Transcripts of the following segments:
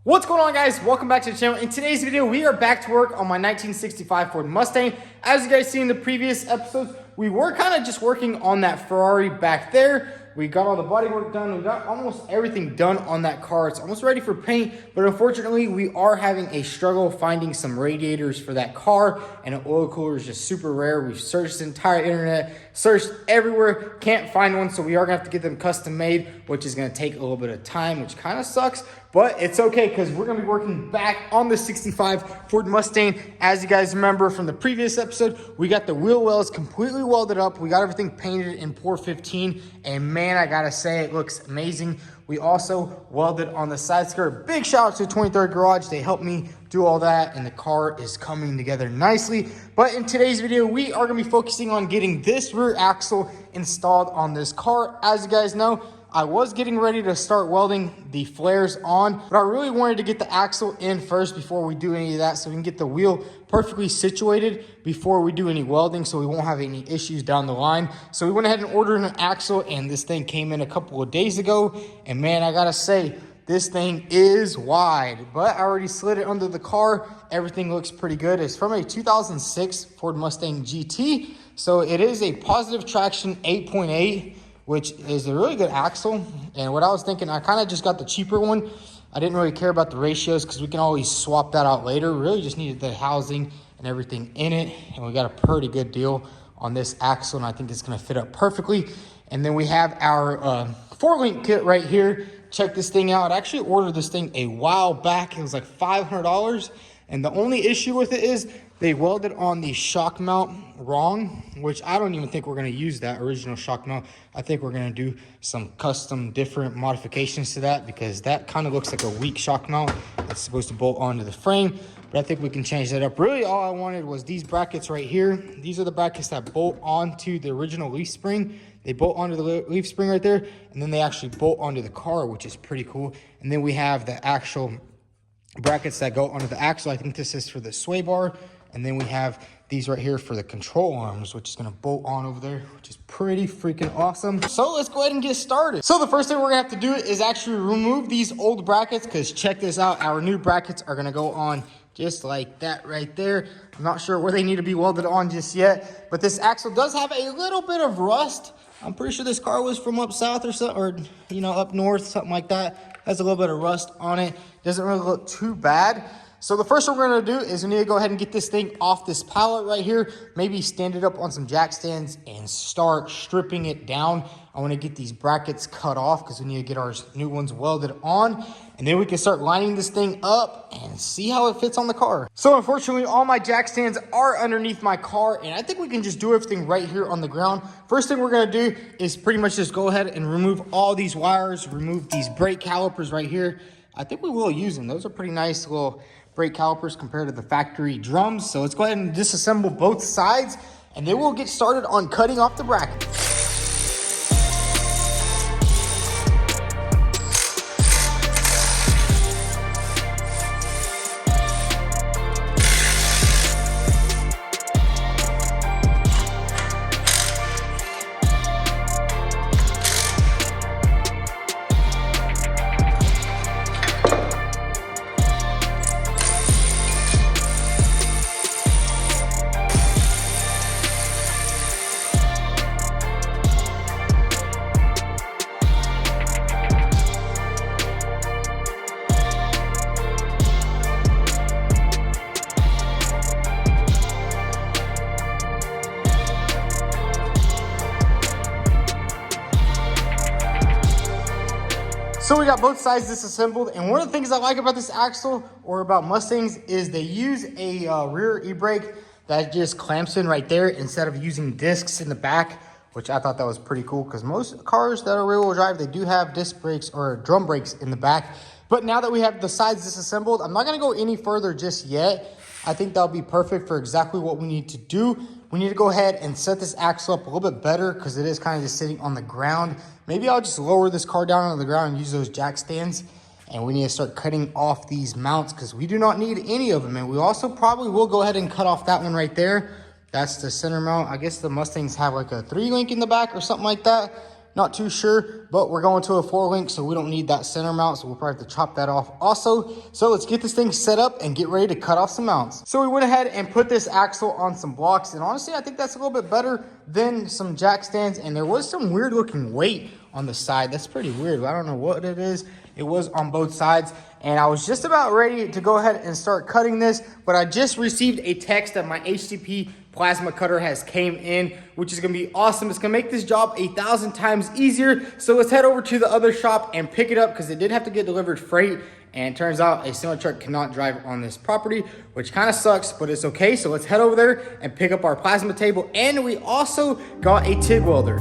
What's going on, guys? Welcome back to the channel. In today's video, we are back to work on my 1965 Ford Mustang. As you guys see in the previous episodes, we were kind of just working on that Ferrari back there. We got all the body work done. We got almost everything done on that car. It's almost ready for paint, but unfortunately, we are having a struggle finding some radiators for that car, and an oil cooler is just super rare. We've searched the entire internet, searched everywhere, can't find one, so we are gonna have to get them custom made, which is gonna take a little bit of time, which kind of sucks, but it's okay because we're gonna be working back on the 65 Ford Mustang. As you guys remember from the previous episode, we got the wheel wells completely welded up. We got everything painted in Pour 15, and man, I gotta say, it looks amazing. We also welded on the side skirt. Big shout out to 23rd Garage. They helped me do all that, and the car is coming together nicely. But in today's video, we are gonna be focusing on getting this rear axle installed on this car. As you guys know, I was getting ready to start welding the flares on, but I really wanted to get the axle in first before we do any of that, so we can get the wheel perfectly situated before we do any welding, so we won't have any issues down the line. So we went ahead and ordered an axle, and this thing came in a couple of days ago, and man, I gotta say, this thing is wide, but I already slid it under the car. Everything looks pretty good. It's from a 2006 Ford Mustang GT, so it is a positive traction 8.8, which is a really good axle. And what I was thinking, I kind of just got the cheaper one. I didn't really care about the ratios because we can always swap that out later. Really just needed the housing and everything in it. And we got a pretty good deal on this axle, and I think it's gonna fit up perfectly. And then we have our 4-link kit right here. Check this thing out. I actually ordered this thing a while back. It was like $500. And the only issue with it is they welded on the shock mount wrong, which I don't even think we're going to use that original shock mount. I think we're going to do some custom different modifications to that because that kind of looks like a weak shock mount. It's supposed to bolt onto the frame, but I think we can change that up. Really, all I wanted was these brackets right here. These are the brackets that bolt onto the original leaf spring. They bolt onto the leaf spring right there, and then they actually bolt onto the car, which is pretty cool. And then we have the actual brackets that go onto the axle. I think this is for the sway bar. And then we have these right here for the control arms, which is going to bolt on over there, which is pretty freaking awesome. So let's go ahead and get started. So the first thing we're going to have to do is actually remove these old brackets, because check this out. Our new brackets are going to go on just like that right there. I'm not sure where they need to be welded on just yet, but this axle does have a little bit of rust. I'm pretty sure this car was from up south or something, or you know, up north, something like that. Has a little bit of rust on it. Doesn't really look too bad. So the first thing we're going to do is we need to go ahead and get this thing off this pallet right here. Maybe stand it up on some jack stands and start stripping it down. I want to get these brackets cut off because we need to get our new ones welded on. And then we can start lining this thing up and see how it fits on the car. So unfortunately, all my jack stands are underneath my car, and I think we can just do everything right here on the ground. First thing we're going to do is pretty much just go ahead and remove all these wires, remove these brake calipers right here. I think we will use them. Those are pretty nice little brake calipers compared to the factory drums. So let's go ahead and disassemble both sides, and then we'll get started on cutting off the brackets. So we got both sides disassembled, and one of the things I like about this axle or about Mustangs is they use a rear e-brake that just clamps in right there instead of using discs in the back, which I thought that was pretty cool because most cars that are rear-wheel drive, they do have disc brakes or drum brakes in the back. But now that we have the sides disassembled, I'm not going to go any further just yet. I think that'll be perfect for exactly what we need to do. We need to go ahead and set this axle up a little bit better because it is kind of just sitting on the ground. Maybe I'll just lower this car down on the ground and use those jack stands. And we need to start cutting off these mounts because we do not need any of them. And we also probably will go ahead and cut off that one right there. That's the center mount. I guess the Mustangs have like a 3-link in the back or something like that. Not too sure, but we're going to a 4-link, so we don't need that center mount, so we'll probably have to chop that off also. So let's get this thing set up and get ready to cut off some mounts. So we went ahead and put this axle on some blocks, and honestly, I think that's a little bit better than some jack stands, and there was some weird looking weight on the side. That's pretty weird. I don't know what it is. It was on both sides, and I was just about ready to go ahead and start cutting this, but I just received a text that my HTP plasma cutter has came in, which is gonna be awesome. It's gonna make this job 1,000 times easier. So let's head over to the other shop and pick it up, because it did have to get delivered freight, and it turns out a semi truck cannot drive on this property, which kind of sucks, but it's okay. So let's head over there and pick up our plasma table, and we also got a TIG welder.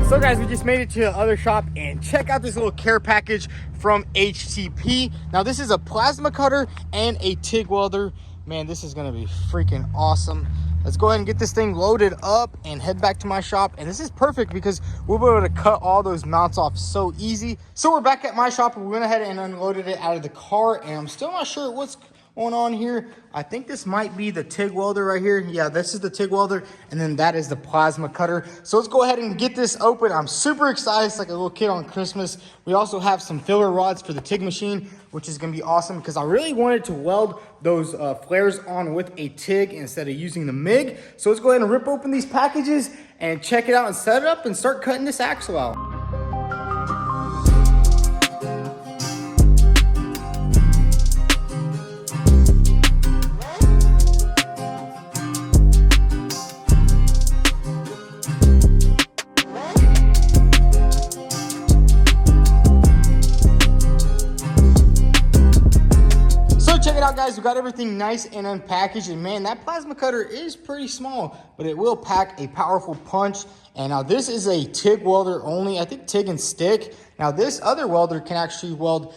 So guys, we just made it to the other shop, and check out this little care package from HTP. Now this is a plasma cutter and a TIG welder. Man, this is gonna be freaking awesome. Let's go ahead and get this thing loaded up and head back to my shop. And this is perfect because we'll be able to cut all those mounts off so easy. So we're back at my shop, and we went ahead and unloaded it out of the car, and I'm still not sure what's going on here. I think this might be the TIG welder right here. Yeah, this is the TIG welder, and then that is the plasma cutter. So let's go ahead and get this open. I'm super excited. It's like a little kid on Christmas. We also have some filler rods for the TIG machine, which is gonna be awesome because I really wanted to weld those flares on with a TIG instead of using the MIG. So let's go ahead and rip open these packages and check it out and set it up and start cutting this axle out. Check it out, guys. We got everything nice and unpackaged, and man, that plasma cutter is pretty small, but it will pack a powerful punch. And now this is a TIG welder only, I think TIG and stick. Now this other welder can actually weld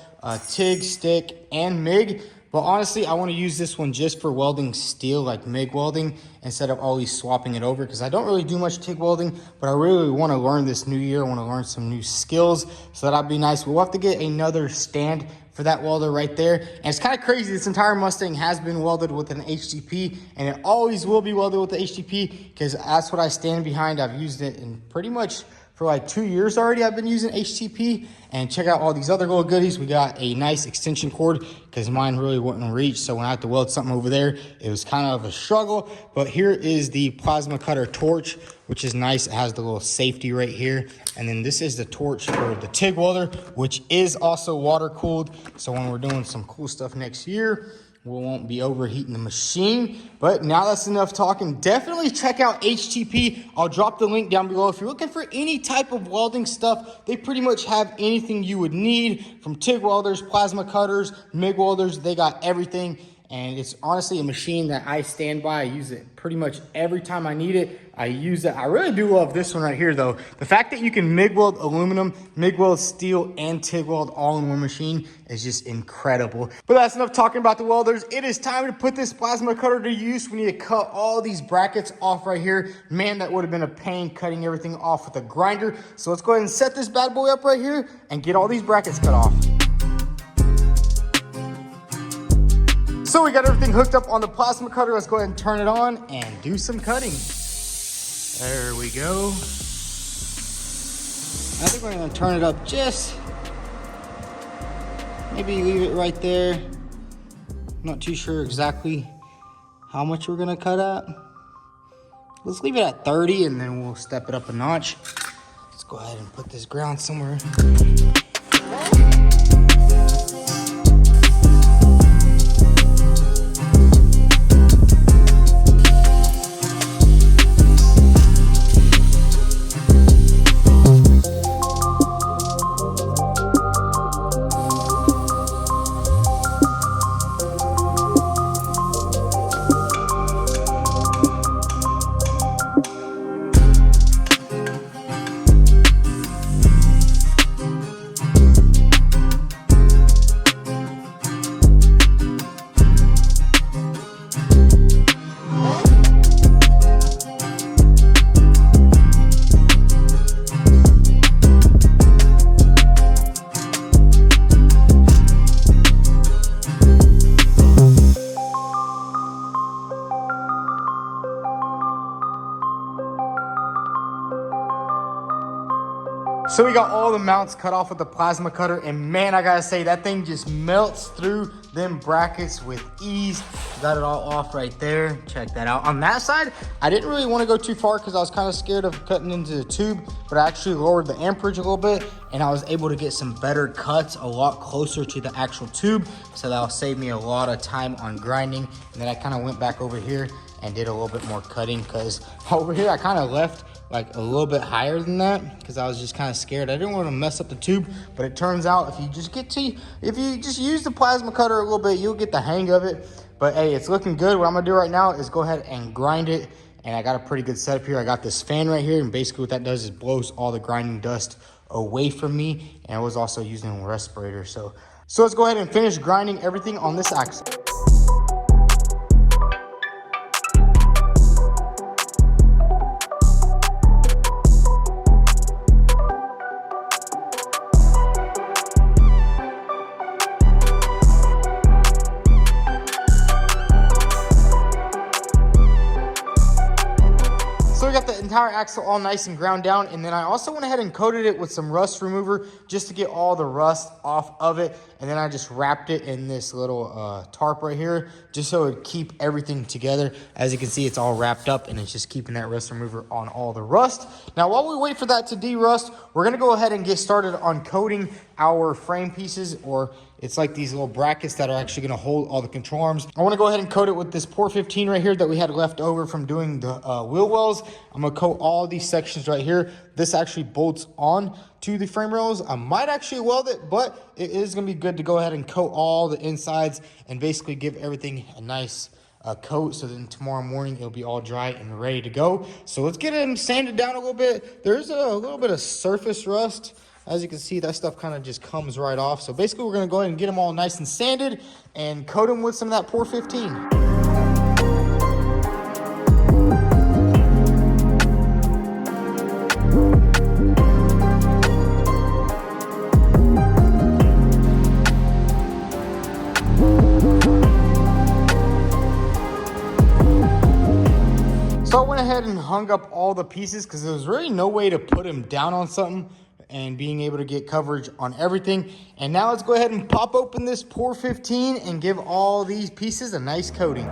TIG, stick, and MIG, but honestly, I want to use this one just for welding steel, like MIG welding, instead of always swapping it over, because I don't really do much TIG welding, but I really want to learn this new year. I want to learn some new skills, so that'd be nice. We'll have to get another stand for that welder right there. And it's kind of crazy, this entire Mustang has been welded with an HTP, and it always will be welded with the HTP because that's what I stand behind. I've used it in pretty much for like 2 years already. I've been using HTP. And check out all these other little goodies. We got a nice extension cord because mine really wouldn't reach, so when I had to weld something over there, it was kind of a struggle. But here is the plasma cutter torch, which is nice. It has the little safety right here. And then this is the torch for the TIG welder, which is also water cooled. So when we're doing some cool stuff next year, we won't be overheating the machine. But now that's enough talking. Definitely check out HTP. I'll drop the link down below. If you're looking for any type of welding stuff, they pretty much have anything you would need, from TIG welders, plasma cutters, MIG welders. They got everything. And it's honestly a machine that I stand by. I use it pretty much every time I need it. I use it. I really do love this one right here, though. The fact that you can MIG weld aluminum, MIG weld steel, and TIG weld all in one machine is just incredible. But that's enough talking about the welders. It is time to put this plasma cutter to use. We need to cut all these brackets off right here. Man, that would have been a pain cutting everything off with a grinder. So let's go ahead and set this bad boy up right here and get all these brackets cut off. So we got everything hooked up on the plasma cutter. Let's go ahead and turn it on and do some cutting. There we go. I think we're gonna turn it up just, maybe leave it right there. Not too sure exactly how much we're gonna cut at. Let's leave it at 30 and then we'll step it up a notch. Let's go ahead and put this ground somewhere. So we got all the mounts cut off with the plasma cutter, and man, I gotta say, that thing just melts through them brackets with ease. Got it all off right there. Check that out. On that side, I didn't really want to go too far because I was kind of scared of cutting into the tube, but I actually lowered the amperage a little bit, and I was able to get some better cuts a lot closer to the actual tube, so that'll save me a lot of time on grinding. And then I kind of went back over here and did a little bit more cutting, because over here I kind of left like a little bit higher than that because I was just kind of scared. I didn't want to mess up the tube, but it turns out if you just use the plasma cutter a little bit, you'll get the hang of it. But hey, it's looking good. What I'm gonna do right now is go ahead and grind it, and I got a pretty good setup here. I got this fan right here, and basically what that does is blows all the grinding dust away from me, and I was also using a respirator. So let's go ahead and finish grinding everything on this axle. So we got the entire axle all nice and ground down, and then I also went ahead and coated it with some rust remover just to get all the rust off of it. And then I just wrapped it in this little tarp right here just so it would keep everything together. As you can see, it's all wrapped up, and it's just keeping that rust remover on all the rust. Now, while we wait for that to de-rust, we're gonna go ahead and get started on coating our frame pieces, or it's like these little brackets that are actually gonna hold all the control arms. I wanna go ahead and coat it with this Pour 15 right here that we had left over from doing the wheel wells. I'm gonna coat all these sections right here. This actually bolts on to the frame rails. I might actually weld it, but it is gonna be good to go ahead and coat all the insides and basically give everything a nice coat, so then tomorrow morning it'll be all dry and ready to go. So let's get them sanded down a little bit. There's a little bit of surface rust. As you can see, that stuff kind of just comes right off. So basically we're gonna go ahead and get them all nice and sanded and coat them with some of that Pour 15. So I went ahead and hung up all the pieces because there was really no way to put them down on something and being able to get coverage on everything. And now let's go ahead and pop open this Pour 15 and give all these pieces a nice coating.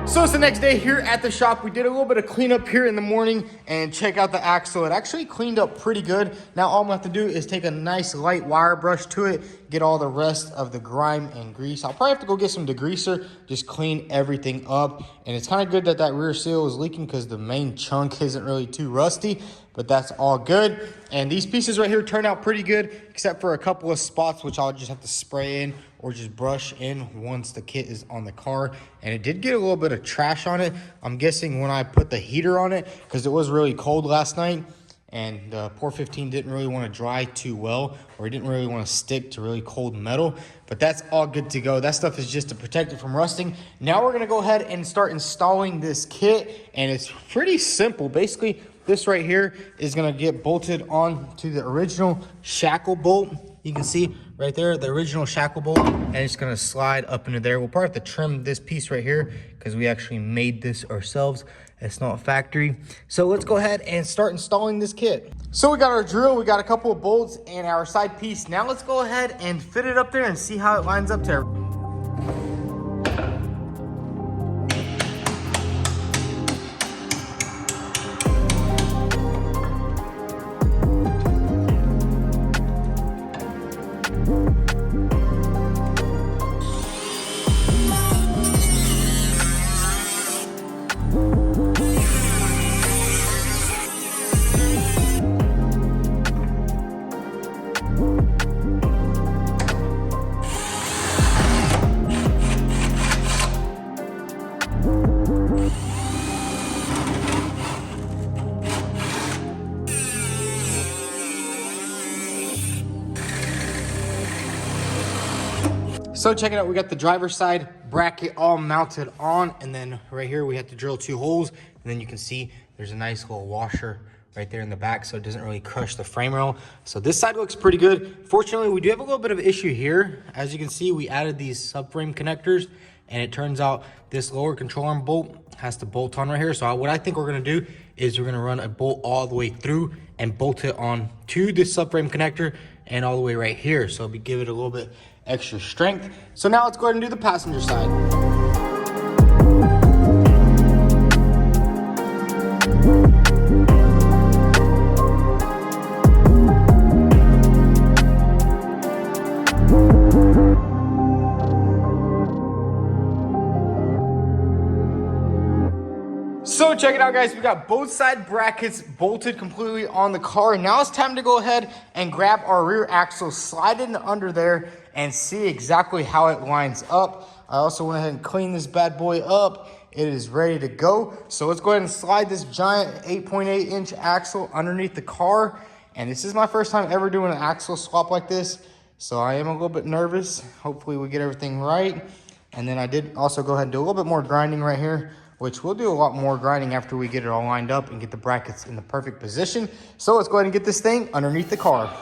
So it's the next day here at the shop. We did a little bit of cleanup here in the morning, and check out the axle. It actually cleaned up pretty good. Now all I'm gonna have to do is take a nice light wire brush to it, get all the rest of the grime and grease. I'll probably have to go get some degreaser, just clean everything up. And it's kind of good that that rear seal is leaking because the main chunk isn't really too rusty, but that's all good. And these pieces right here turned out pretty good, except for a couple of spots, which I'll just have to spray in or just brush in once the kit is on the car. And it did get a little bit of trash on it. I'm guessing when I put the heater on it, because it was really cold last night, and the Pour 15 didn't really want to dry too well, or it didn't really want to stick to really cold metal. But that's all good to go. That stuff is just to protect it from rusting. Now we're gonna go ahead and start installing this kit, and it's pretty simple. Basically, this right here is gonna get bolted on to the original shackle bolt. You can see right there, the original shackle bolt, and it's gonna slide up into there. We'll probably have to trim this piece right here because we actually made this ourselves. It's not factory. So let's go ahead and start installing this kit. So we got our drill, we got a couple of bolts and our side piece. Now let's go ahead and fit it up there and see how it lines up to everything. So check it out, we got the driver's side bracket all mounted on, and then right here we have to drill 2 holes, and then you can see there's a nice little washer right there in the back so it doesn't really crush the frame rail. So this side looks pretty good. Fortunately, we do have a little bit of issue here. As you can see, we added these subframe connectors, and it turns out this lower control arm bolt has to bolt on right here. So what I think we're gonna do is we're gonna run a bolt all the way through and bolt it on to this subframe connector and all the way right here. So give it a little bit extra strength. So now let's go ahead and do the passenger side. So check it out, guys, we got both side brackets bolted completely on the car. Now it's time to go ahead and grab our rear axle, slide it under there, and see exactly how it lines up. I also went ahead and cleaned this bad boy up. It is ready to go. So let's go ahead and slide this giant 8.8 inch axle underneath the car. And this is my first time ever doing an axle swap like this, so I am a little bit nervous. Hopefully we get everything right. And then I did also go ahead and do a little bit more grinding right here, which we'll do a lot more grinding after we get it all lined up and get the brackets in the perfect position. So let's go ahead and get this thing underneath the car.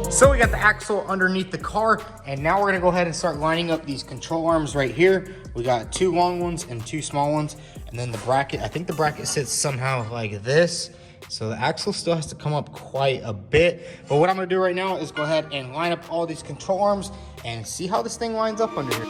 So we got the axle underneath the car, and now we're gonna go ahead and start lining up these control arms right here. We got 2 long ones and 2 small ones, and then the bracket, I think the bracket sits somehow like this. So the axle still has to come up quite a bit. But what I'm gonna do right now is go ahead and line up all these control arms and see how this thing lines up under here.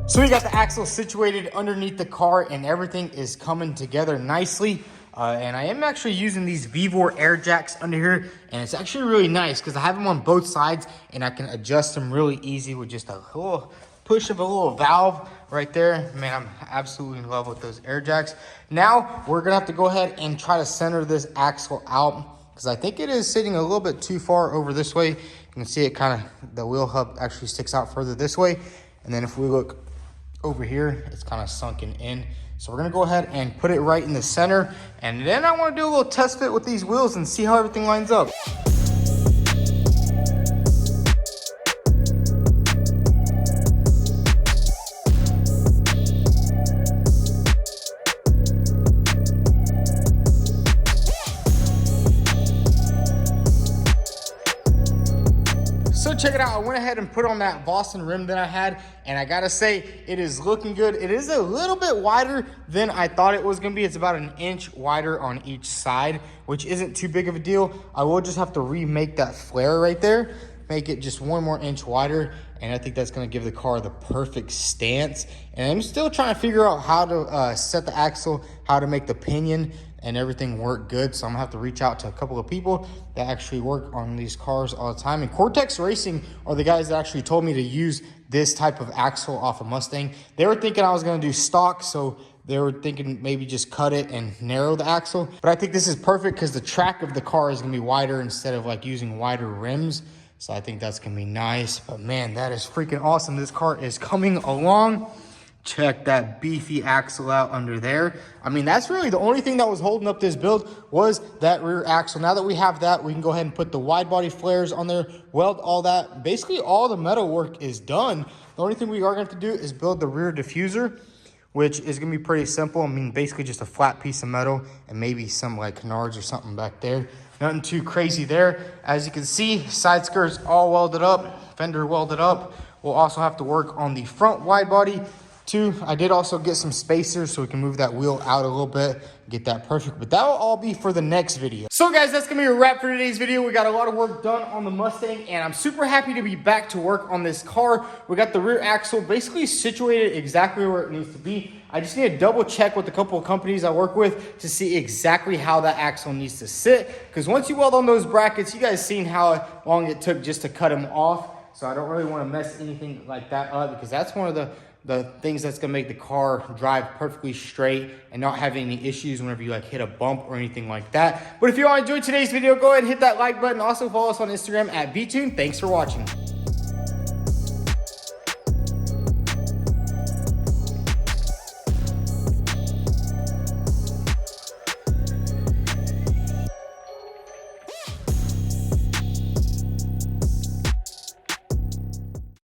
So we got the axle situated underneath the car, and everything is coming together nicely. And I am actually using these Vevor air jacks under here, and it's actually really nice because I have them on both sides and I can adjust them really easy with just a little push of a little valve right there. Man, I'm absolutely in love with those air jacks. Now we're gonna have to go ahead and try to center this axle out, because I think it is sitting a little bit too far over this way. You can see it kind of, the wheel hub actually sticks out further this way. And then if we look over here, it's kind of sunken in. So we're gonna go ahead and put it right in the center. And then I wanna do a little test fit with these wheels and see how everything lines up. So check it out, I went ahead and put on that Boston rim that I had, and I gotta say, it is looking good. It is a little bit wider than I thought it was gonna be. It's about 1 inch wider on each side, which isn't too big of a deal. I will just have to remake that flare right there, make it just 1 more inch wider, and I think that's gonna give the car the perfect stance. And I'm still trying to figure out how to set the axle, how to make the pinion and everything work good. So I'm gonna have to reach out to a couple of people that actually work on these cars all the time. And Cortex Racing are the guys that actually told me to use this type of axle off a Mustang. They were thinking I was gonna do stock, so they were thinking maybe just cut it and narrow the axle. But I think this is perfect because the track of the car is gonna be wider instead of like using wider rims. So I think that's gonna be nice. But man, that is freaking awesome. This car is coming along. Check that beefy axle out under there. I mean, that's really the only thing that was holding up this build was that rear axle. Now that we have that, we can go ahead and put the wide body flares on there, weld all that. Basically, all the metal work is done. The only thing we are going to have to do is build the rear diffuser, which is going to be pretty simple. I mean, basically just a flat piece of metal and maybe some like canards or something back there. Nothing too crazy there. As you can see, side skirts all welded up, fender welded up. We'll also have to work on the front wide body. Two, I did also get some spacers so we can move that wheel out a little bit, get that perfect, but that will all be for the next video. So guys, that's gonna be a wrap for today's video. We got a lot of work done on the Mustang, and I'm super happy to be back to work on this car. We got the rear axle basically situated exactly where it needs to be. I just need to double check with a couple of companies I work with to see exactly how that axle needs to sit, because once you weld on those brackets, you guys seen how long it took just to cut them off. So I don't really want to mess anything like that up, because that's one of the things that's gonna make the car drive perfectly straight and not have any issues whenever you like hit a bump or anything like that. But if you all enjoyed today's video, go ahead and hit that like button. Also follow us on Instagram at btune. Thanks for watching.